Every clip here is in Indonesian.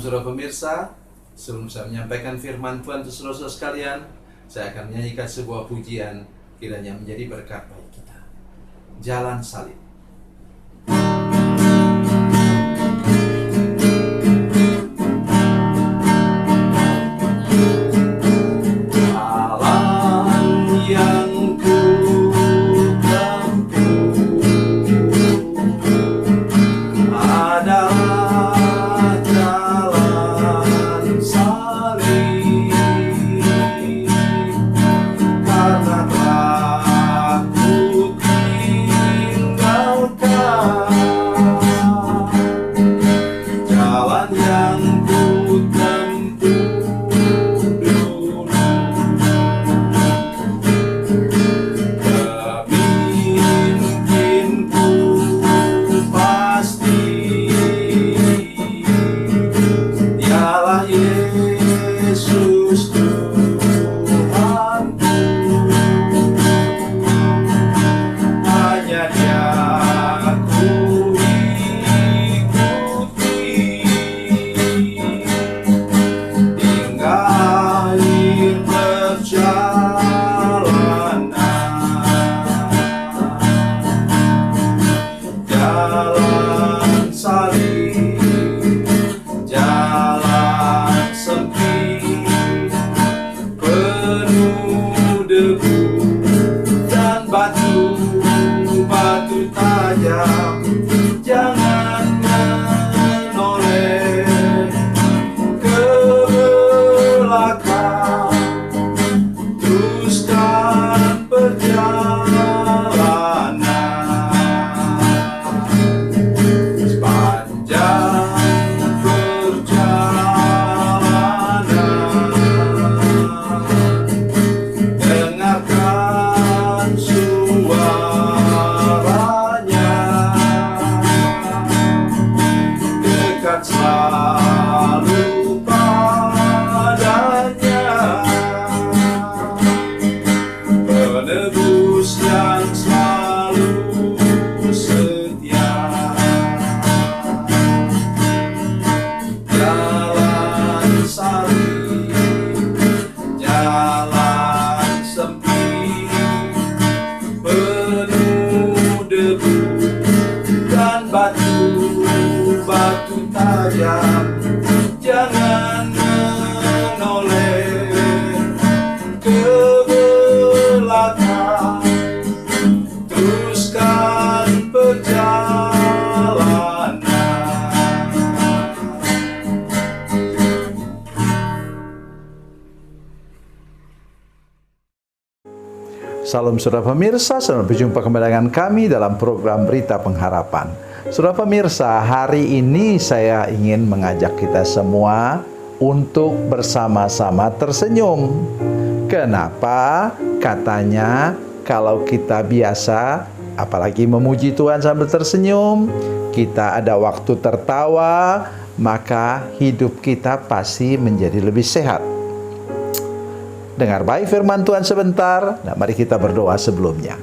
saudara pemirsa, sebelum saya menyampaikan firman Tuhan untuk saudara-saudara sekalian, saya akan menyanyikan sebuah pujian kiranya menjadi berkat bagi kita. Jalan Salib. Salam saudara pemirsa, selamat berjumpa kembali dengan kami dalam program Berita Pengharapan. Saudara pemirsa, hari ini saya ingin mengajak kita semua untuk bersama-sama tersenyum. Kenapa? Katanya kalau kita biasa, apalagi memuji Tuhan sambil tersenyum, kita ada waktu tertawa, maka hidup kita pasti menjadi lebih sehat. Dengar baik firman Tuhan sebentar. Nah, mari kita berdoa sebelumnya.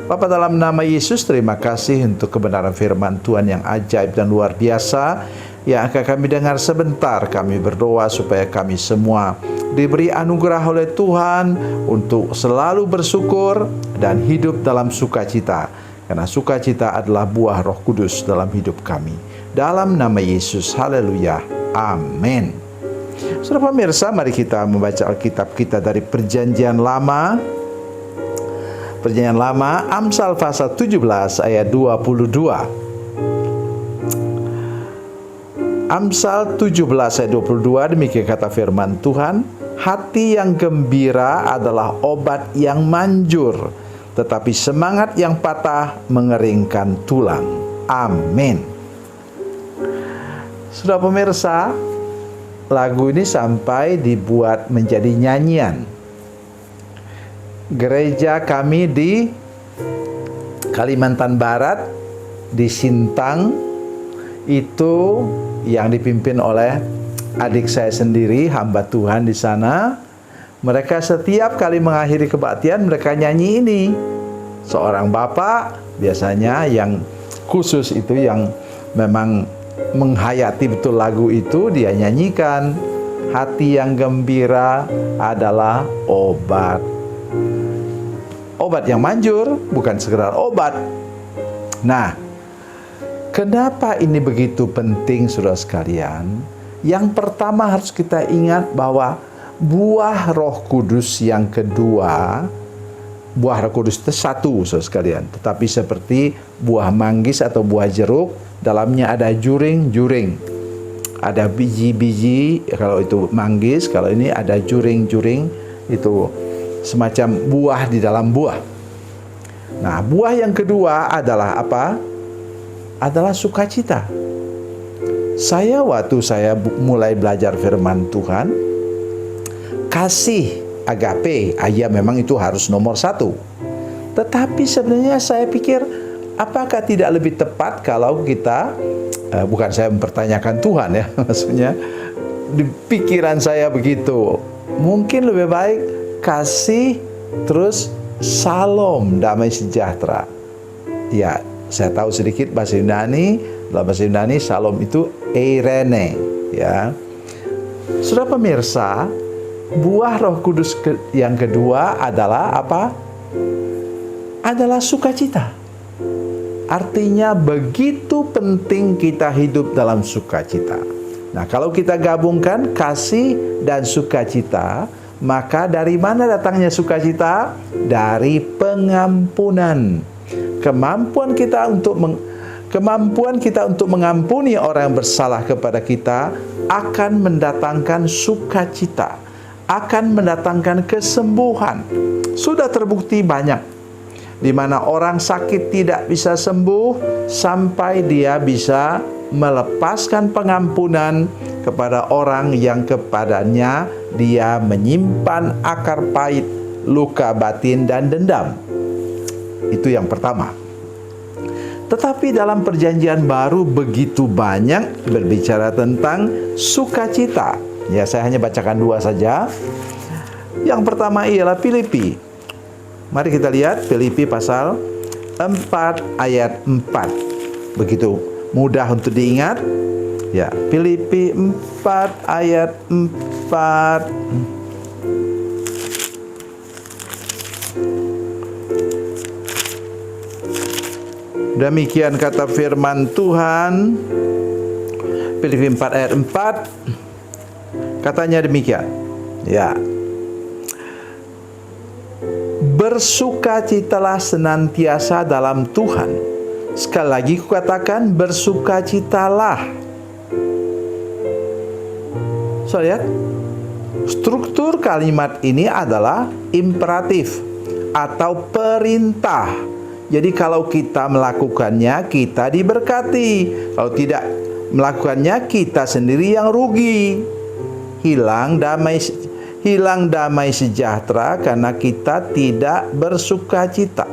Bapa, dalam nama Yesus, terima kasih untuk kebenaran firman Tuhan yang ajaib dan luar biasa yang akan kami dengar sebentar. Kami berdoa supaya kami semua diberi anugerah oleh Tuhan untuk selalu bersyukur dan hidup dalam sukacita. Karena sukacita adalah buah Roh Kudus dalam hidup kami. Dalam nama Yesus, haleluya, amin. Saudara pemirsa, mari kita membaca Alkitab kita dari Perjanjian Lama. Perjanjian Lama, Amsal pasal 17 ayat 22. Amsal 17 ayat 22, demikian kata firman Tuhan, hati yang gembira adalah obat yang manjur, tetapi semangat yang patah mengeringkan tulang. Amin. Saudara pemirsa, lagu ini sampai dibuat menjadi nyanyian. Gereja kami di Kalimantan Barat, di Sintang, itu yang dipimpin oleh adik saya sendiri, hamba Tuhan di sana. Mereka setiap kali mengakhiri kebaktian, mereka nyanyi ini. Seorang bapak biasanya yang khusus itu yang memang menghayati betul lagu itu, dia nyanyikan, hati yang gembira adalah obat. Obat yang manjur, bukan sekedar obat. Nah, kenapa ini begitu penting, saudara sekalian? Yang pertama harus kita ingat bahwa buah Roh Kudus yang kedua, buah Roh Kudus itu satu, saudara sekalian. Tetapi seperti buah manggis atau buah jeruk, dalamnya ada juring-juring. Ada biji-biji, kalau itu manggis, kalau ini ada juring-juring, itu semacam buah di dalam buah. Nah, buah yang kedua adalah apa? Adalah sukacita. Waktu saya mulai belajar firman Tuhan, kasih agape, ya memang itu harus nomor satu. Tetapi sebenarnya saya pikir, apakah tidak lebih tepat kalau kita, bukan saya mempertanyakan Tuhan ya, maksudnya di pikiran saya begitu, mungkin lebih baik kasih terus salom, damai sejahtera. Ya, saya tahu sedikit bahasa Yunani. Dalam bahasa Yunani salom itu eirene, ya. Saudara pemirsa, buah Roh Kudus yang kedua adalah apa? Adalah sukacita. Artinya begitu penting kita hidup dalam sukacita. Nah, kalau kita gabungkan kasih dan sukacita, maka dari mana datangnya sukacita? Dari pengampunan. Kemampuan kita untuk mengampuni orang yang bersalah kepada kita akan mendatangkan sukacita, akan mendatangkan kesembuhan. Sudah terbukti banyak di mana orang sakit tidak bisa sembuh sampai dia bisa melepaskan pengampunan kepada orang yang kepadanya dia menyimpan akar pahit, luka batin, dan dendam. Itu yang pertama. Tetapi dalam perjanjian baru begitu banyak berbicara tentang sukacita. Ya, saya hanya bacakan dua saja. Yang pertama ialah Filipi. Mari kita lihat Filipi pasal 4 ayat 4. Begitu mudah untuk diingat. Ya, Filipi 4 ayat 4. Demikian kata firman Tuhan. Filipi 4 ayat 4. Katanya demikian. Ya. Bersukacitalah senantiasa dalam Tuhan. Sekali lagi kukatakan bersukacitalah. So, lihat. Struktur kalimat ini adalah imperatif atau perintah. Jadi kalau kita melakukannya, kita diberkati. Kalau tidak melakukannya, kita sendiri yang rugi. Hilang damai sejahtera karena kita tidak bersukacita.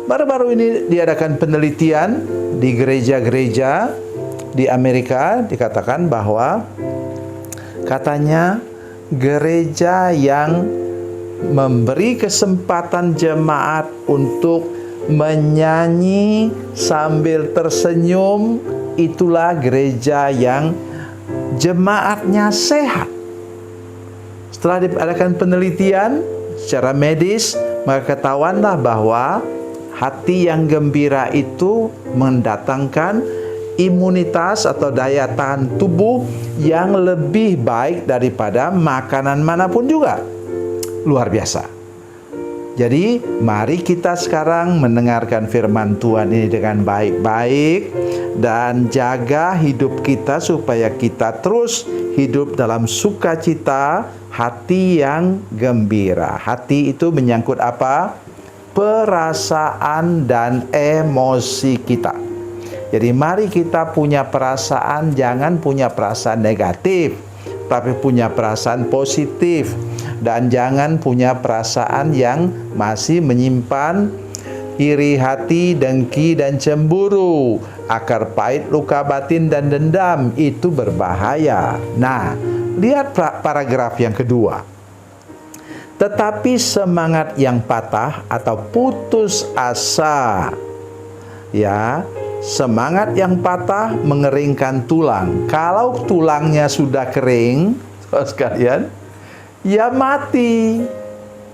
Baru-baru ini diadakan penelitian di gereja-gereja di Amerika, dikatakan bahwa katanya gereja yang memberi kesempatan jemaat untuk menyanyi sambil tersenyum, itulah gereja yang jemaatnya sehat. Setelah diadakan penelitian secara medis, maka ketahuanlah bahwa hati yang gembira itu mendatangkan imunitas atau daya tahan tubuh yang lebih baik daripada makanan manapun juga. Luar biasa. Jadi mari kita sekarang mendengarkan firman Tuhan ini dengan baik-baik dan jaga hidup kita supaya kita terus hidup dalam sukacita, hati yang gembira. Hati itu menyangkut apa? Perasaan dan emosi kita. Jadi mari kita punya perasaan, jangan punya perasaan negatif, tapi punya perasaan positif. Dan jangan punya perasaan yang masih menyimpan iri hati, dengki, dan cemburu, akar pahit, luka batin, dan dendam. Itu berbahaya. Nah, lihat paragraf yang kedua. Tetapi semangat yang patah atau putus asa, ya, semangat yang patah mengeringkan tulang. Kalau tulangnya sudah kering, saudara sekalian, ya mati.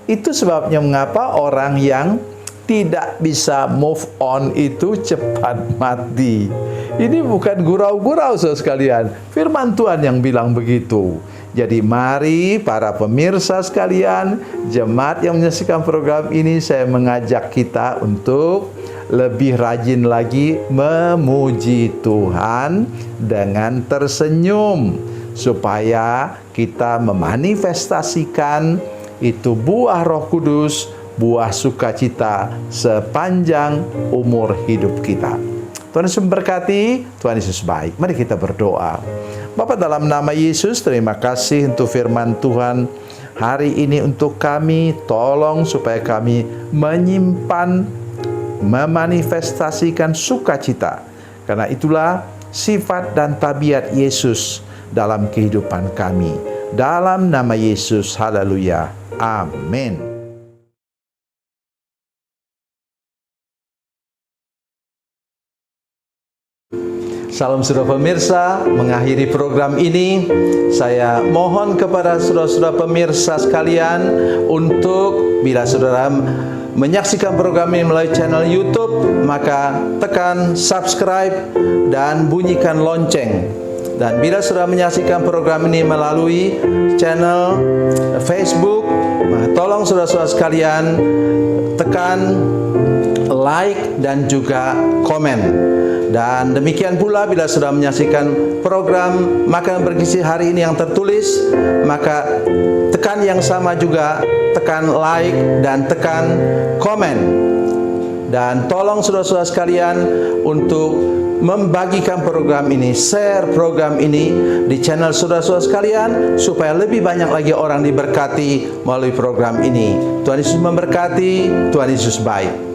Itu sebabnya mengapa orang yang tidak bisa move on itu cepat mati. Ini bukan gurau-gurau, saudara sekalian. Firman Tuhan yang bilang begitu. Jadi mari para pemirsa sekalian, jemaat yang menyaksikan program ini, saya mengajak kita untuk lebih rajin lagi memuji Tuhan dengan tersenyum, supaya kita memanifestasikan itu buah Roh Kudus, buah sukacita sepanjang umur hidup kita. Tuhan Yesus memberkati, Tuhan Yesus baik. Mari kita berdoa. Bapa, dalam nama Yesus, terima kasih untuk firman Tuhan hari ini untuk kami. Tolong supaya kami menyimpan, memanifestasikan sukacita. Karena itulah sifat dan tabiat Yesus dalam kehidupan kami. Dalam nama Yesus, haleluya. Amin. Salam saudara pemirsa, mengakhiri program ini, saya mohon kepada saudara-saudara pemirsa sekalian untuk bila saudara menyaksikan program ini melalui channel YouTube, maka tekan subscribe dan bunyikan lonceng. Dan bila saudara menyaksikan program ini melalui channel Facebook, maka tolong saudara-saudara sekalian tekan like dan juga komen. Dan demikian pula bila sudah menyaksikan program Makanan Bergizi hari ini yang tertulis, maka tekan yang sama juga, tekan like dan tekan komen. Dan tolong saudara-saudara sekalian untuk membagikan program ini, share program ini di channel saudara-saudara sekalian, supaya lebih banyak lagi orang diberkati melalui program ini. Tuhan Yesus memberkati, Tuhan Yesus baik.